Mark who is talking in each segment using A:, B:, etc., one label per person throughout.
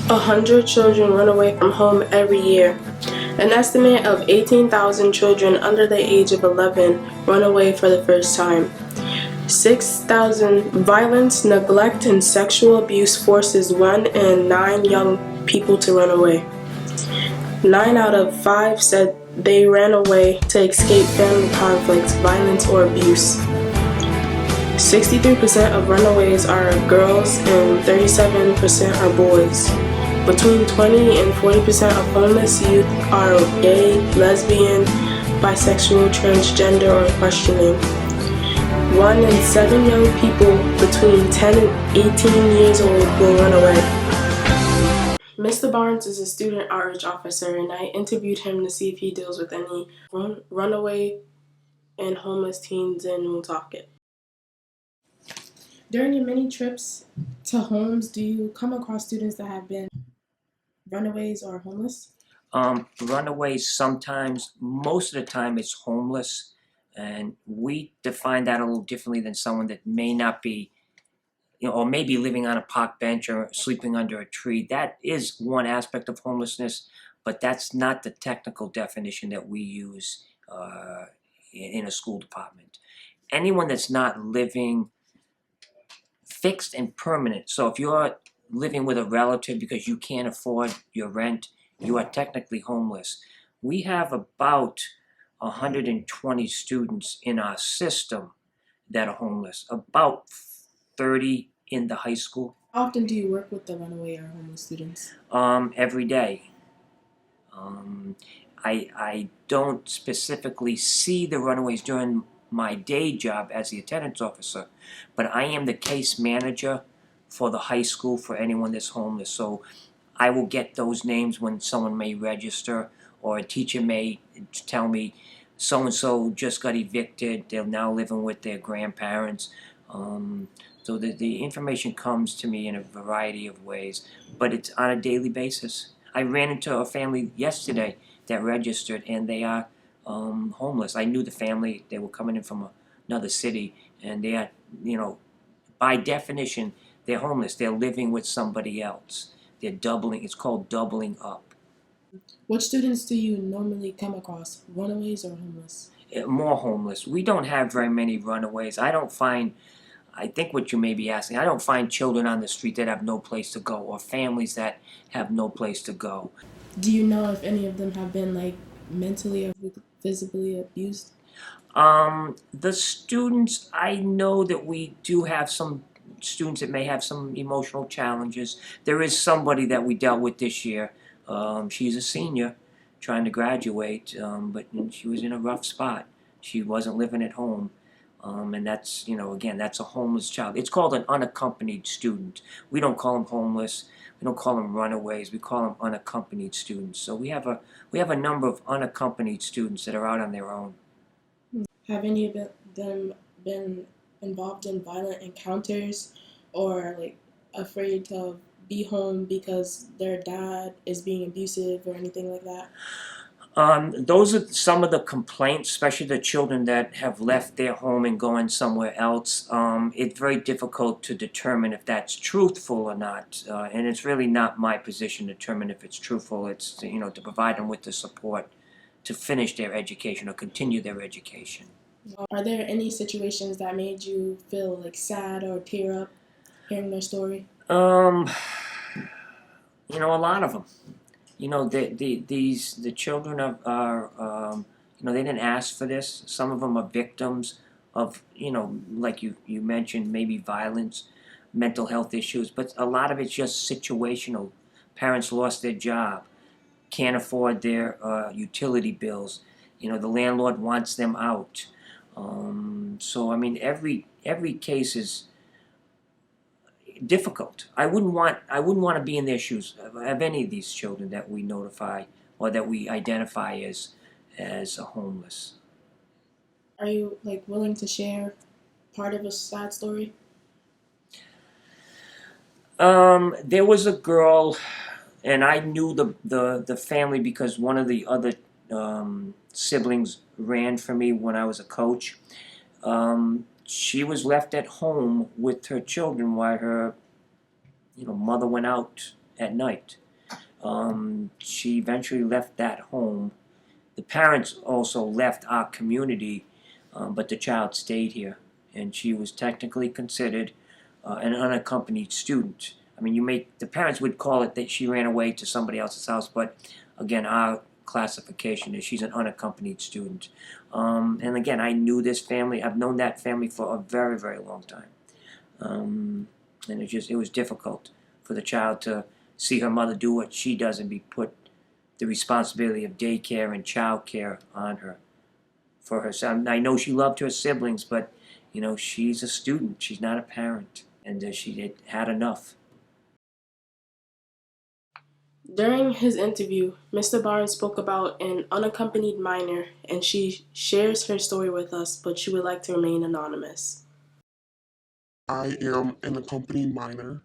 A: 100 children run away from home every year. An estimate of 18,000 children under the age of 11 run away for the first time. 6,000 violence, neglect, and sexual abuse forces 1 in 9 young people to run away. 9 out of 5 said they ran away to escape family conflicts, violence, or abuse. 63% of runaways are girls and 37% are boys. Between 20 and 40% of homeless youth are gay, lesbian, bisexual, transgender, or questioning. 1 in 7 young people between 10 and 18 years old will run away. Mr. Barnes is a student outreach officer, and I interviewed him to see if he deals with any runaway and homeless teens in Woonsocket. During your many trips to homes, do you come across students that have been runaways or homeless?
B: Runaways sometimes, most of the time it's homeless, and we define that a little differently than someone that may not be, or maybe living on a park bench or sleeping under a tree. That is one aspect of homelessness, but that's not the technical definition that we use in a school department. Anyone that's not living fixed and permanent. So if you're living with a relative because you can't afford your rent, you are technically homeless. We have about 120 students in our system that are homeless, about 30 in the high school.
A: How often do you work with the runaway or homeless students?
B: Every day. I don't specifically see the runaways during my day job as the attendance officer, but I am the case manager for the high school for anyone that's homeless. So I will get those names when someone may register, or a teacher may tell me so-and-so just got evicted, they're now living with their grandparents. So the information comes to me in a variety of ways, but it's on a daily basis. I ran into a family yesterday that registered, and they are homeless. I knew the family. They were coming in from another city, and they are, by definition, they're homeless. They're living with somebody else. They're doubling. It's called doubling up.
A: What students do you normally come across, runaways or homeless?
B: More homeless. We don't have very many runaways. I think what you may be asking, I don't find children on the street that have no place to go, or families that have no place to go.
A: Do you know if any of them have been mentally or physically abused?
B: The students, I know that we do have some students that may have some emotional challenges. There is somebody that we dealt with this year. She's a senior trying to graduate, but she was in a rough spot. She wasn't living at home. And that's, again, that's a homeless child. It's called an unaccompanied student. We don't call them homeless. We don't call them runaways. We call them unaccompanied students. So we have a number of unaccompanied students that are out on their own.
A: Have any of them been involved in violent encounters or afraid to be home because their dad is being abusive or anything like that?
B: Those are some of the complaints, especially the children that have left their home and gone somewhere else. It's very difficult to determine if that's truthful or not, and it's really not my position to determine if it's truthful. It's to provide them with the support to finish their education or continue their education.
A: Are there any situations that made you feel sad or tear up hearing their story?
B: A lot of them. The children are they didn't ask for this. Some of them are victims of, like you mentioned, maybe violence, mental health issues, but a lot of it's just situational. Parents lost their job, can't afford their utility bills. The landlord wants them out. So I mean, every case is difficult. I wouldn't want to be in their shoes of any of these children that we notify or that we identify as homeless.
A: Are you willing to share part of a sad story?
B: There was a girl, and I knew the family because one of the other siblings ran for me when I was a coach. She was left at home with her children while her mother went out at night. She eventually left that home. The parents also left our community, but the child stayed here, and she was technically considered an unaccompanied student. I mean, the parents would call it that she ran away to somebody else's house, but again, our classification is she's an unaccompanied student. And again, I knew this family. I've known that family for a very, very long time. And it was difficult for the child to see her mother do what she does and be put the responsibility of daycare and childcare on her for her son. I know she loved her siblings, but she's a student. She's not a parent, and she had enough.
A: During his interview, Mr. Barnes spoke about an unaccompanied minor, and she shares her story with us, but she would like to remain anonymous.
C: I am an accompanied minor.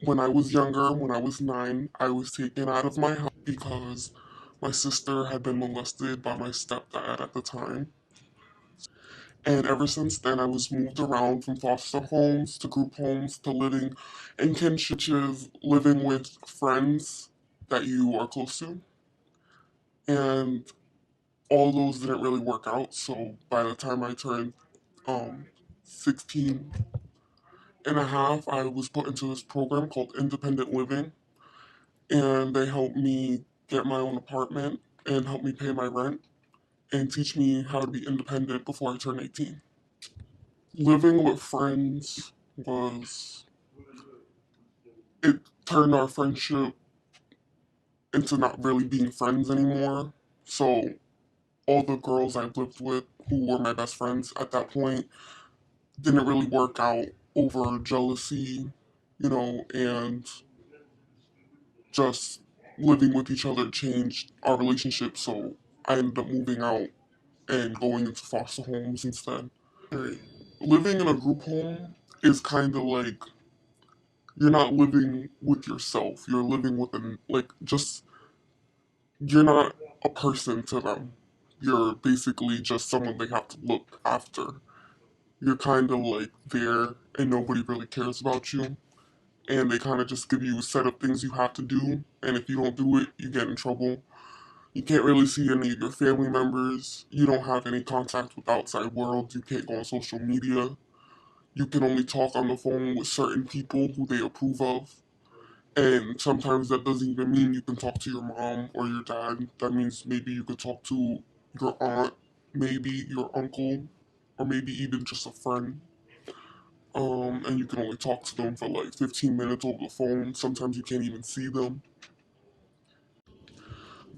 C: When I was younger, when I was 9, I was taken out of my house because my sister had been molested by my stepdad at the time. And ever since then, I was moved around from foster homes to group homes to living in kinship, which is living with friends that you are close to. And all those didn't really work out. So by the time I turned 16 and a half, I was put into this program called Independent Living. And they helped me get my own apartment and help me pay my rent and teach me how to be independent before I turned 18. Living with friends it turned our friendship into not really being friends anymore. So all the girls I lived with who were my best friends at that point didn't really work out over jealousy, and just living with each other changed our relationship. So I ended up moving out and going into foster homes instead. Right. Living in a group home is kind of like you're not living with yourself. You're living with you're not a person to them. You're basically just someone they have to look after. You're kind of like there and nobody really cares about you. And they kind of just give you a set of things you have to do. And if you don't do it, you get in trouble. You can't really see any of your family members. You don't have any contact with the outside world. You can't go on social media. You can only talk on the phone with certain people who they approve of. And sometimes that doesn't even mean you can talk to your mom or your dad. That means maybe you could talk to your aunt, maybe your uncle, or maybe even just a friend. And you can only talk to them for like 15 minutes over the phone. Sometimes you can't even see them.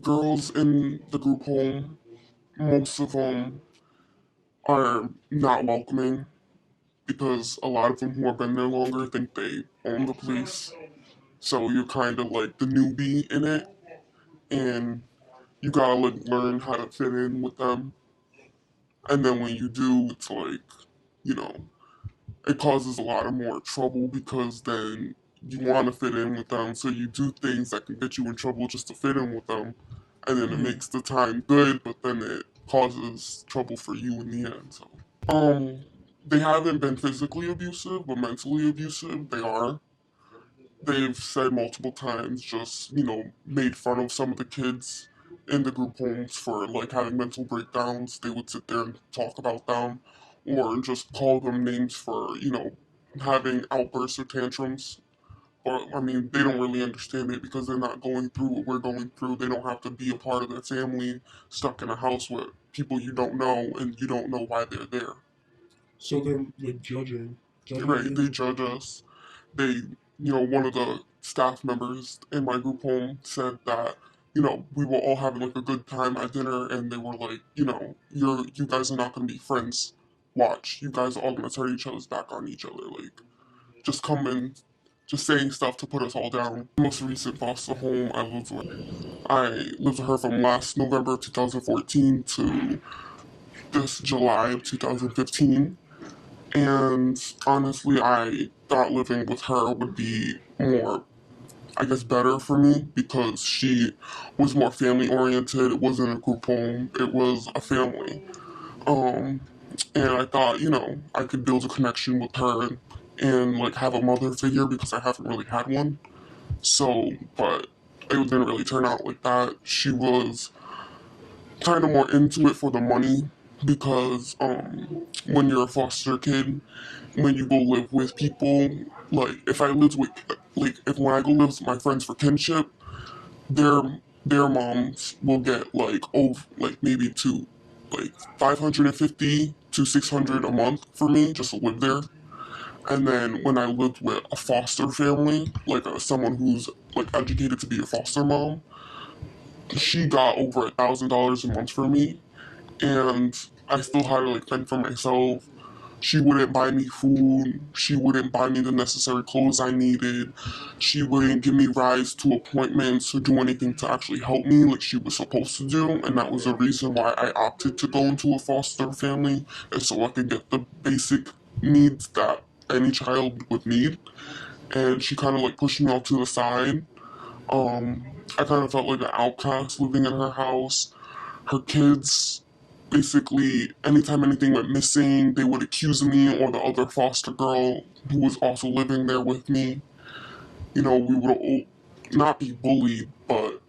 C: Girls in the group home, most of them are not welcoming because a lot of them who have been there longer think they own the place. So you're kind of like the newbie in it, and you gotta like learn how to fit in with them. And then when you do, it's like, you know, it causes a lot of more trouble because then you want to fit in with them, so you do things that can get you in trouble just to fit in with them, and then it makes the time good, but then it causes trouble for you in the end. So, um, they haven't been physically abusive, but mentally abusive they are. They've said multiple times, just, made fun of some of the kids in the group homes for like having mental breakdowns. They would sit there and talk about them or just call them names for, having outbursts or tantrums. But I mean, they don't really understand it because they're not going through what we're going through. They don't have to be a part of their family stuck in a house with people you don't know and you don't know why they're there. So they're like judging right, you. They judge us. One of the staff members in my group home said that, we were all having like a good time at dinner, and they were like, you guys are not going to be friends. Watch, you guys are all going to turn each other's back on each other. Like, just coming, just saying stuff to put us all down. The most recent foster home I lived with her from last November of 2014 to this July of 2015. And honestly, I thought living with her would be more, I guess, better for me because she was more family oriented. It wasn't a group home, it was a family. Um, and I thought, I could build a connection with her and like have a mother figure because I haven't really had one. So, but it didn't really turn out like that. She was kind of more into it for the money because when you're a foster kid, when you go live with people, like if I lived with like if when I go live with my friends for kinship, their their moms will get like over like maybe to like 550 to 600 a month for me just to live there. And then when I lived with a foster family, like someone who's like educated to be a foster mom, she got over $1,000 a month for me, and I still had to like fend for myself. She wouldn't buy me food. She wouldn't buy me the necessary clothes I needed. She wouldn't give me rides to appointments or do anything to actually help me like she was supposed to do. And that was the reason why I opted to go into a foster family, and so I could get the basic needs that any child would need. And she kind of like pushed me off to the side. I kind of felt like an outcast living in her house. Her kids, basically, anytime anything went missing, they would accuse me or the other foster girl who was also living there with me. You know, we would not be bullied, but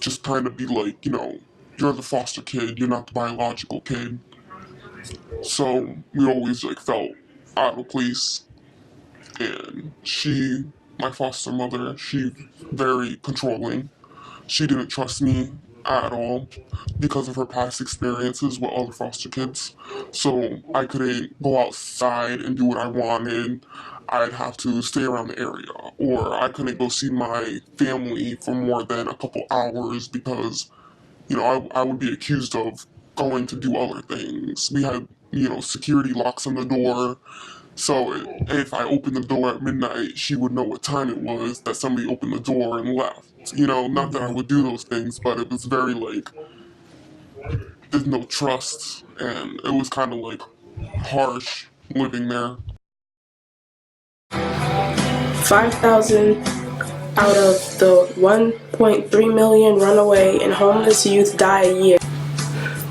C: just kind of be like, you're the foster kid, you're not the biological kid. So we always like felt out of place. And my foster mother, she's very controlling. She didn't trust me at all because of her past experiences with other foster kids. So I couldn't go outside and do what I wanted. I'd have to stay around the area, or I couldn't go see my family for more than a couple hours because, I would be accused of going to do other things. We had, security locks on the door. So if I opened the door at midnight, she would know what time it was that somebody opened the door and left. Not that I would do those things, but it was very like there's no trust, and it was kind of like harsh living there.
A: 5,000 out of the 1.3 million runaway and homeless youth die a year.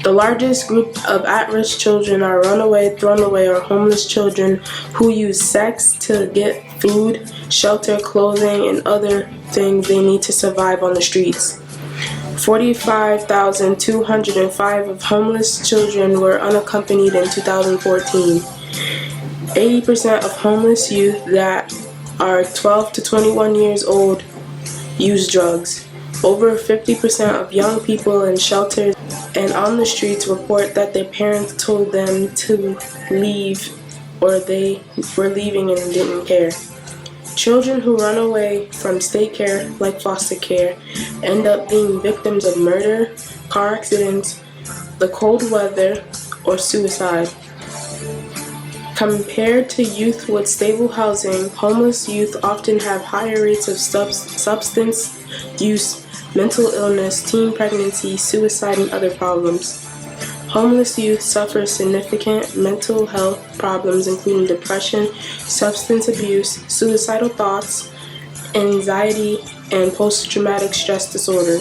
A: The largest group of at-risk children are runaway, thrown away, or homeless children who use sex to get food, shelter, clothing, and other things they need to survive on the streets. 45,205 of homeless children were unaccompanied in 2014. 80% of homeless youth that are 12 to 21 years old use drugs. Over 50% of young people in shelters and on the streets report that their parents told them to leave or they were leaving and didn't care. Children who run away from state care, like foster care, end up being victims of murder, car accidents, the cold weather, or suicide. Compared to youth with stable housing, homeless youth often have higher rates of substance use, mental illness, teen pregnancy, suicide, and other problems. Homeless youth suffer significant mental health problems including depression, substance abuse, suicidal thoughts, anxiety, and post-traumatic stress disorder.